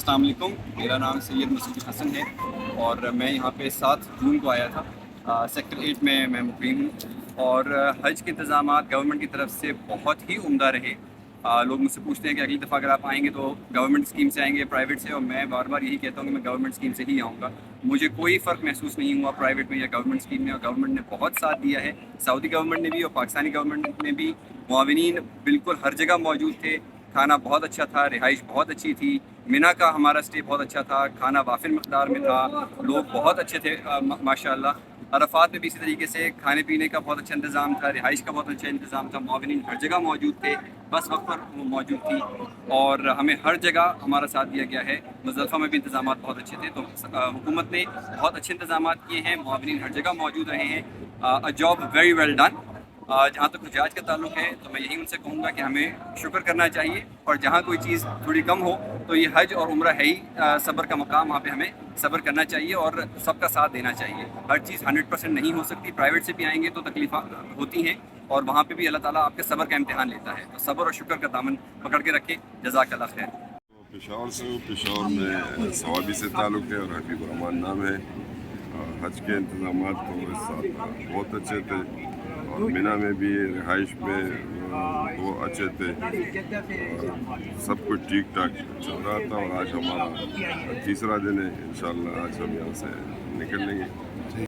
अस्सलाम वालेकुम। मेरा नाम सैयद मसूद हसन है और मैं यहाँ पे 7 जून को आया था। सेक्टर 8 में मैं मुक़ीम हूँ और हज के इंतज़ामात गवर्नमेंट की तरफ से बहुत ही उम्दा रहे। लोग मुझसे पूछते हैं कि अगली दफ़ा अगर आप आएंगे तो गवर्नमेंट स्कीम से आएंगे प्राइवेट से, और मैं बार बार यही कहता हूँ कि मैं गवर्नमेंट स्कीम से ही आऊँगा। मुझे कोई फ़र्क महसूस नहीं हुआ प्राइवेट में या गवर्नमेंट स्कीम में, और गवर्नमेंट ने बहुत साथ दिया है। सऊदी गवर्नमेंट ने भी और पाकिस्तानी गवर्नमेंट ने भी। मुआविनीन बिल्कुल हर जगह मौजूद थे। खाना बहुत अच्छा था, रिहाइश बहुत अच्छी थी। मिना का हमारा स्टे बहुत अच्छा था, खाना वाफिर मकदार में था, लोग बहुत अच्छे थे माशाल्लाह। अरफात में भी इसी तरीके से खाने पीने का बहुत अच्छा इंतज़ाम था, रिहाइश का बहुत अच्छा इंतज़ाम था। मुआविनीन हर जगह मौजूद थे, बस वक्त पर वो मौजूद थी और हमें हर जगह हमारा साथ दिया गया है। मुज़दलिफ़ा में भी इंतज़ाम बहुत अच्छे थे, तो हुकूमत ने बहुत अच्छे इंतज़ाम किए हैं। मुआविनीन हर जगह मौजूद रहे हैं। A job very well done. जहाँ तक हुज्जाज का ताल्लुक है तो मैं यही उनसे कहूँगा कि हमें शुक्र करना चाहिए, और जहाँ कोई चीज़ थोड़ी कम हो तो ये हज और उम्रा है ही सब्र का मकाम। वहाँ पे हमें सब्र करना चाहिए और सबका साथ देना चाहिए। हर चीज़ 100% नहीं हो सकती। प्राइवेट से भी आएंगे तो तकलीफ़ होती हैं, और वहाँ पे भी अल्लाह ताला आपके सब्र का इम्तिहान लेता है। तो सब्र और शुक्र का दामन पकड़ के रखें। जज़ाकल्लाह खैर। पेशावर से हूँ। पेशावर में सवाबी से ताल्लुक़ है और हबीब रहमान नाम है। हज के इंतज़ाम तो इस साल बहुत अच्छे थे, और मिना में भी रिहाइश में वो अच्छे थे। सब कुछ ठीक ठाक चल रहा था, और आज हमारा तीसरा दिन है। इंशाअल्लाह आज हम यहाँ से निकलेंगे।